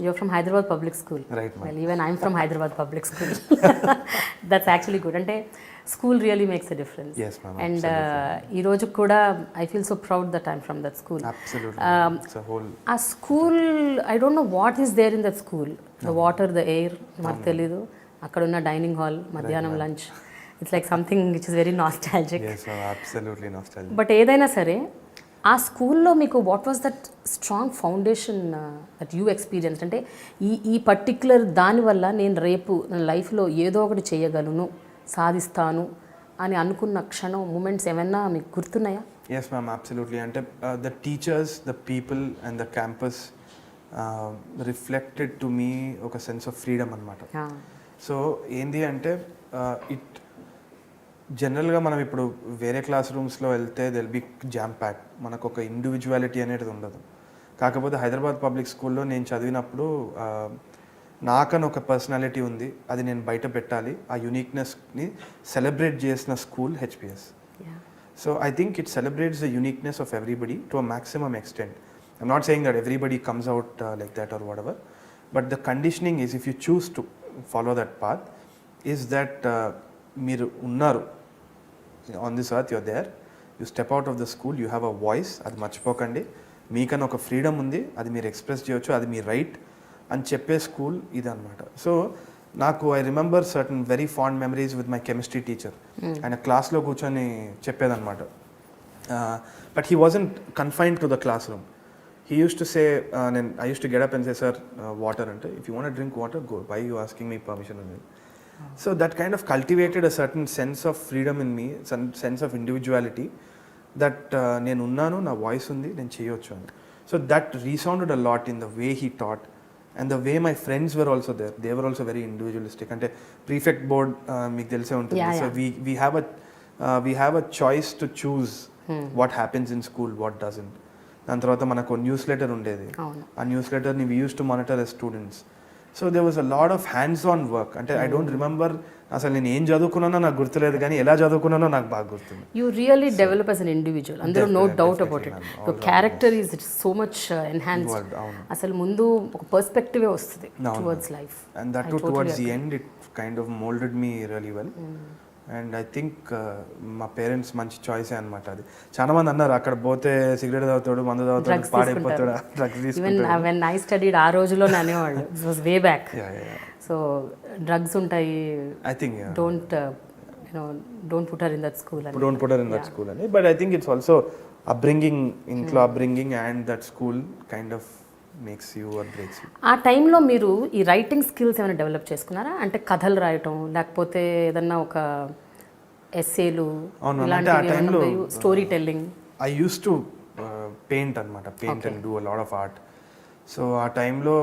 You're from Hyderabad Public School. Right, ma'am. Well, even I'm from Hyderabad Public School. That's actually good. అంటే school really makes a difference. Yes, ma'am. And Absolutely. ఈ రోజు కూడా I feel so proud that I'm from that school. Absolutely. It's a whole. ఆ school I don't know what is there in that school. The water, the air, మాకు తెలీదు. అక్కడ ఉన్న dining hall, మధ్యాహ్నం lunch. It's like something which is very nostalgic. Yes, ma'am. Absolutely nostalgic. But ఏదైనా సరే ఆ స్కూల్లో మీకు what was that strong foundation that you experience అంటే ఈ పర్టిక్యులర్ దానివల్ల నేను రేపు నా లైఫ్లో ఏదో ఒకటి చేయగలను సాధిస్తాను అని అనుకున్న క్షణం మూమెంట్స్ ఏమైనా మీకు గుర్తున్నాయా? Yes, ma'am. Absolutely. అంటే the teachers, the people and the campus reflected to me ఒక సెన్స్ ఆఫ్ ఫ్రీడమ్ అనమాట. సో ఏంది అంటే ఇట్ జనరల్గా మనం ఇప్పుడు వేరే క్లాస్ రూమ్స్లో వెళ్తే దెల్ బి జామ్ ప్యాక్, మనకు ఒక ఇండివిజువాలిటీ అనేది ఉండదు. కాకపోతే హైదరాబాద్ పబ్లిక్ స్కూల్లో నేను చదివినప్పుడు నాకని ఒక పర్సనాలిటీ ఉంది, అది నేను బయట పెట్టాలి, ఆ యూనిక్నెస్ని సెలబ్రేట్ చేసిన school HPS. So I think it celebrates the uniqueness of everybody to a maximum extent. I'm not saying that everybody comes out like that or whatever, but the conditioning is if you choose to follow that path is that మీరు ఉన్నారు on this earth, your there, you step out of the school, you have a voice, అది మర్చిపోకండి, మీకన్నా ఒక freedom ఉంది, అది మీరు express చేయొచ్చు, అది మీ రైట్ అని చెప్పే స్కూల్ ఇది అనమాట. సో నాకు I remember certain very fond memories with my chemistry teacher. ఆయన క్లాస్లో కూర్చొని చెప్పేదన్నమాట. But he wasn't confined to the classroom. He used to say, I used to get up and say, sir water అంటే, if you want drink water go, why you asking me permission అనేది. So that kind of cultivated a certain sense of freedom in me, some sense of individuality, that నేను ఉన్నాను, నా voice ఉంది, నేను చేయొచ్చు అని. So that resounded a lot in the way he taught and the way my friends were also there. They were also very individualistic. అంటే prefect board మీకు తెలిసే ఉంటుంది. So we have a choice to choose what happens in school, what doesn't. దాని తర్వాత మనకు news letter ఉండేది. ఆ news లెటర్ని we used to monitor as students. So there was a lot of hands-on work. అంటే ఐ డోంట్ రిమెంబర్ అసలు నేను ఏం చదువుకున్నానో నాకు గుర్తులేదు, కానీ ఎలా చదువుకున్నానో నాకు బాగా గుర్తుంది. You really develop as an individual, అందులో no doubt about it. Your character is so much enhanced. అసలు ముందు ఒక పర్స్పెక్టివే వస్తుంది towards life, and that to towards the end it kind of moulded me really well. And I think మా parents మంచి చాయిసే అనమాట. అది చాలా మంది అన్నారు, అక్కడ పోతే సిగరెట్ తాగుతాడు, మందు తాగుతాడు, పాడైపోతాడు, డ్రగ్స్ తీసుకుంటాడు. ఈవెన్ వెన్ ఐ స్టడీడ్ ఆ రోజుల్లో అనేవాళ్ళు, it was way back. So drugs ఉంటాయి, I think don't put her in that school అని. But I think it's also upbringing, ఇంట్లో upbringing and that school kind of makes you or breaks you. ఆ టైంలో మీరు ఈ writing skills ఏమైనా develop చేసుకున్నారా? అంటే కథలు రాయటం, లేకపోతే ఏదన్నా ఒక ఎస్సేలు, ఇలాంటివి, story telling? I used to paint అనమాట, paint and do a lot of art. So ఆ టైంలో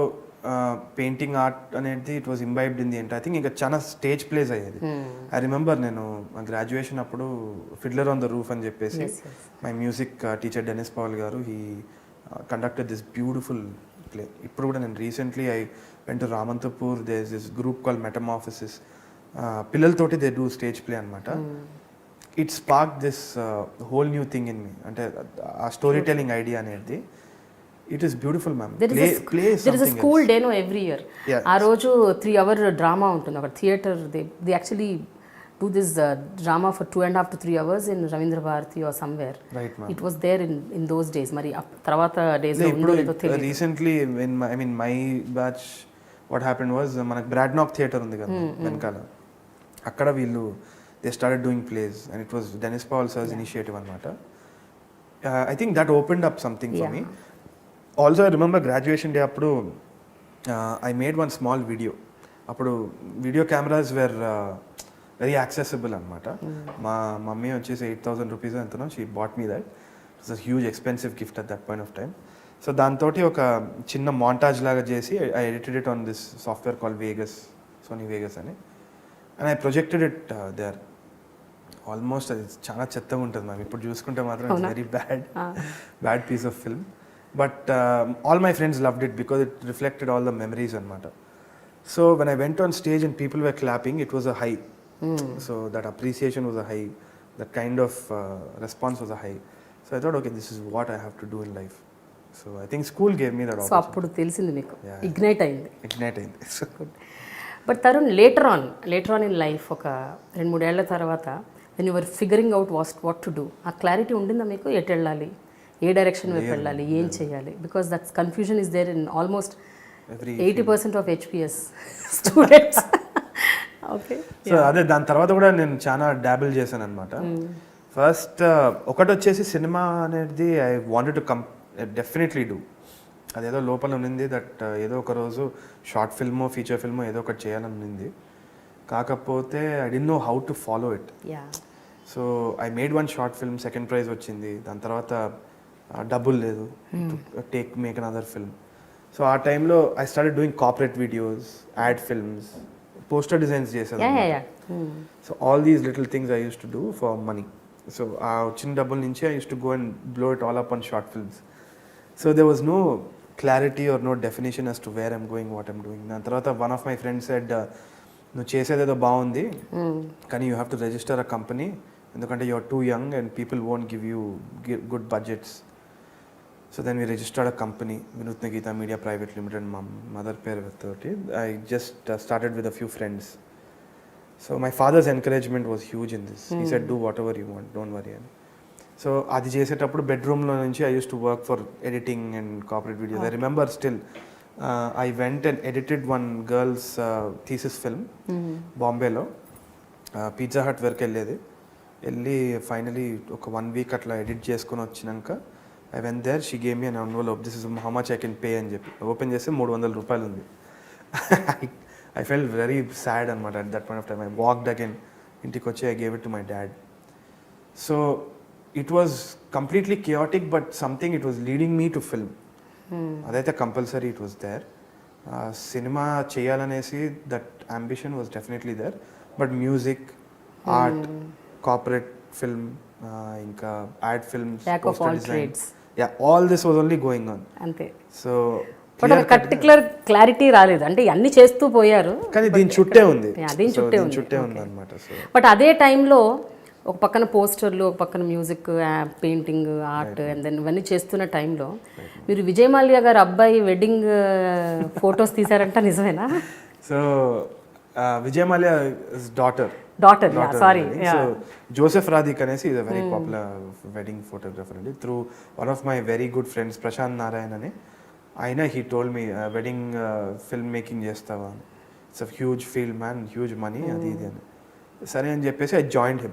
పెయింటింగ్ ఆర్ట్ అనేది it was imbibed in the end. I think ఇంకా చాలా స్టేజ్ ప్లేస్ అయ్యేది. ఐ రిమెంబర్ నేను గ్రాడ్యుయేషన్ అప్పుడు ఫిడ్లర్ ఆన్ ద రూఫ్ అని చెప్పేసి my music teacher Denis Paul garu, he conducted this beautiful play. ఇప్పుడు కూడా నేను recently I went to Ramanthapur, there is this group call metamorphosis. పిల్లలతోటి దే డూ స్టేజ్ ప్లే అనమాట. It spark this whole new thing in me. అంటే ఆ story telling idea అనేది it is beautiful ma'am. There is a school day every year. ఆ రోజు 3 hour drama ఉంటుంది అక్కడ theatre. They actually do this drama for 2.5 to 3 hours in Ravindra Bharati or somewhere. Right, ma'am. It was there in those days. Mari tarvata days lo undo ledo teliyadu. Recently when my batch what happened was manaku Bradnock theatre undi kada venkala, akkada veellu they started doing plays and it was Dennis Paul sir's initiative anamata. I think that opened up something for me. Also I remember graduation day appudu I made one small video. Appudu video cameras were very accessible అనమాట. మా mummy వచ్చేసి 8,000 rupees ఎంతనో she bought me that. It's a huge expensive gift at that point of time. So దాంతో ఒక చిన్న montage లాగా చేసి I edited it on this software call Vegas, Sony Vegas అని, and I projected it there. Almost అది చాలా చెత్తగా ఉంటుంది మ్యామ్, ఇప్పుడు చూసుకుంటే మాత్రం it's very bad piece of film. But all my friends loved it because it reflected all the memories అనమాట. So when I went on stage and people were clapping, it was a high. So that appreciation was a high, that kind of response was a high. So I thought, okay, this is what I have to do in life. So I think school gave me that so అప్పుడు తెలిసింది మీకు, ignite అయింది. Ignite అయింది. But Tarun later on in life ఒక 2-3 ఏళ్ల తర్వాత when your figuring out what to do, ఆ clarity ఉండిందా మీకు? ఎటు వెళ్ళాలి, ఏ డైరెక్షన్ వైపు వెళ్ళాలి, ఏం చేయాలి? Because that's confusion is there in almost 80% of HPS students. Okay. So అదే దాని తర్వాత కూడా నేను చాలా డాబిల్ చేశాను అనమాట. ఫస్ట్ ఒకటి వచ్చేసి సినిమా అనేది I wanted to definitely do. అదేదో లోపల ఉన్నింది దట్ ఏదో ఒక రోజు షార్ట్ ఫిల్మో ఫీచర్ ఫిల్మో ఏదో ఒకటి చేయాలని ఉన్నింది. కాకపోతే I don't know how to follow it. So I made one short film, second prize వచ్చింది. దాని తర్వాత డబ్బులు లేదు, మేక్ అనదర్ ఫిల్మ్. సో ఆ టైంలో I started doing corporate videos, ad films, poster designs చేసేది. So all these little things I used to do for money. So ఆ వచ్చిన డబ్బుల నుంచి I used to go and blow it all up on short films. So there was no clarity or no definition as to where I'm going, what I'm doing. దాని తర్వాత one of my friends said, నువ్వు చేసేదేదో బాగుంది కానీ you have to register a company, ఎందుకంటే you are too young and people won't give you good budgets. So then we registered a company, Vinutna Geeta media private limited, మా mother పేరు తోటి. I just started with a few friends. So my father's encouragement was huge in this. He said, do whatever you want, don't worry అని. So అది చేసేటప్పుడు బెడ్రూమ్లో నుంచి I used to work for editing and corporate videos. I remember still I went and edited one girls thesis film బాంబేలో. Pizza hot వరకు వెళ్ళి finally ఒక 1 week అట్లా ఎడిట్ చేసుకుని వచ్చినాక I went there, she gave me an envelope, this is how much I can pay అని చెప్పి open చేస్తే 300 రూపాయలు ఉంది. ఐ ఫెల్ వెరీ సాడ్ అనమాట at that point of time. I walked again, ఇంటికి వచ్చి I gave it to my dad. So it was completely chaotic, but something it was leading me to film. Adaithe compulsory it was there. Cinema cheyalanesi that ambition was definitely there, but music, art, corporate film, inka ad films, jack of all trades. Yeah, all this was only going on. Ante. So but ఒక particular clarity రాలేదు, అంటే అన్నీ చేస్తూ పోయారు కానీ దీని చుట్టే ఉంది. దీని చుట్టే ఉంది అనమాట. సో బట్ అదే టైంలో ఒక పక్కన పోస్టర్లు, ఒక పక్కన music, painting, art and then ఇవన్నీ చేస్తున్న టైంలో మీరు విజయ్ మాల్యా గారు అబ్బాయి వెడ్డింగ్ ఫొటోస్ తీసారంట, నిజమేనా? So Vijay Mallya daughter, sorry, so Joseph Radhik అనేసి is a very popular wedding photographer అండి. Through one of my very good friends Prashant Narayan అని, ఆయన he told me wedding film making చేస్తావా అని. It's a huge field man, huge money, అది ఇది అని. సరే అని చెప్పేసి I joined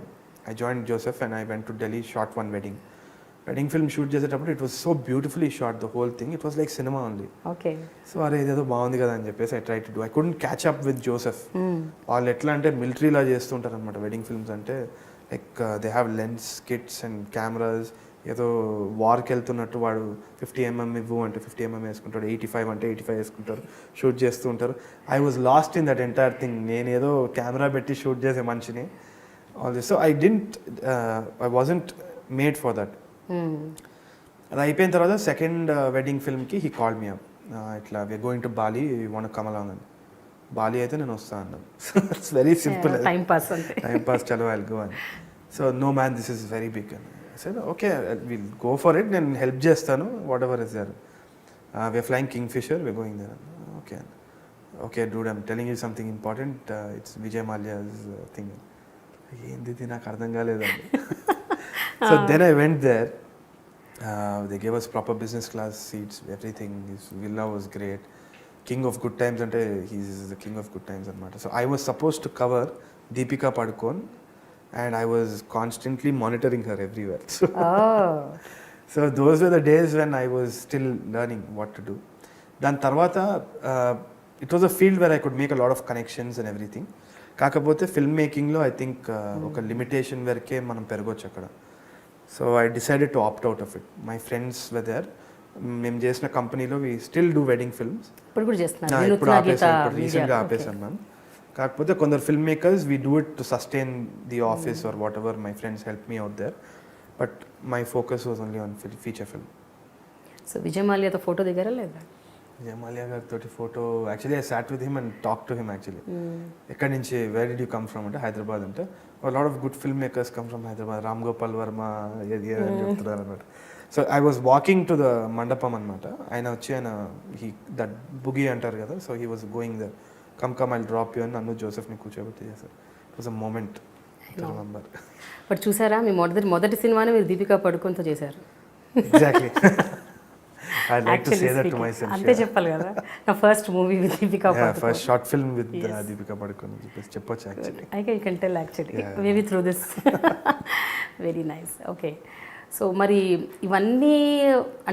Joseph and I went to Delhi, shot one wedding film shoot చేసేటప్పుడు it was so beautifully shot, the whole thing, it was like cinema only. Okay. So అరే ఇదేదో బాగుంది కదా అని చెప్పేసి I tried to do. I couldn't catch up with Joseph. వాళ్ళు ఎట్లా అంటే మిలిటరీలా చేస్తుంటారు అనమాట వెడ్డింగ్ ఫిల్మ్స్ అంటే. Like they have lens kits and cameras. ఏదో వార్కి వెళ్తున్నట్టు వాడు 50mm ఇవ్వు అంటే 50mm వేసుకుంటాడు, 85 అంటే 85 వేసుకుంటారు, షూట్ చేస్తూ ఉంటారు. I was last in that entire thing. నేను ఏదో కెమెరా పెట్టి షూట్ చేసే మనిషిని. All this. So I wasn't made for that. అది అయిపోయిన తర్వాత సెకండ్ వెడ్డింగ్ ఫిల్మ్కి హీ కాల్డ్ మీ అప్, ఇట్లా we're going to Bali, you want come along అని. బాలి అయితే నేను వస్తాను అన్నాను. It's very simple, time pass, చలో ఐల్ గో అని. So no man, this is very big అని. So okay will go for it, నేను హెల్ప్ చేస్తాను, whatever is there. We're flying Kingfisher, we're going there. Okay dude, I'm telling you something important, it's Vijay Mallya's thing. ఏంది నాకు అర్థం కాలేదండి. So then I went there, they gave us proper business class seats, everything. His villa was great. King of good times అంటే he's the king of good times అనమాట. So I was supposed to cover Deepika Padukone and I was constantly monitoring her everywhere. So those were the days when I was still learning what to do. దాని తర్వాత it was a field where I could make a lot of connections and everything. కాకపోతే film మేకింగ్లో I think ఒక limitation వరకే మనం పెరగవచ్చు అక్కడ. So I decided to opt out of it. My friends were there. మేము చేసిన కంపెనీలో we still do wedding films. ఇప్పుడు ఆపేసాను, రీసెంట్గా ఆపేసాను మ్యామ్. కాకపోతే కొందరు film makers we do it to sustain the office or whatever. My friends help me out there, but my focus was only on feature film. So Vijay మాల్యాతో photo దిగారా లేదా? విజయ్ మాల్యా గారితో photo, actually I sat with him and talk to him. Actually ఎక్కడి నుంచి, where did you come from అంటే హైదరాబాద్ అంటే, lot of good film makers come from Hyderabad, Ram Gopal Varma ఏది అని చెప్తున్నారు అనమాట. So I was walking to the మండపం అనమాట. ఆయన వచ్చి దట్ బుగి అంటారు కదా, so he was going the come I drop you అని నన్ను జోసెఫ్ని కూర్చోబెట్టి చేశారు. It was a moment to remember. But చూసారా, మీ మొదటి సినిమాని మీరు దీపికా పడుకోన్తో చేశారు. Exactly. I'd like to say that to myself. అంతే చెప్పాలి కదా, నా first movie with Deepika Padukone, first short film with Deepika Padukone చెప్పొచ్చు actually. I can tell actually, maybe through this. Very nice. Okay. So మరి ఇవన్నీ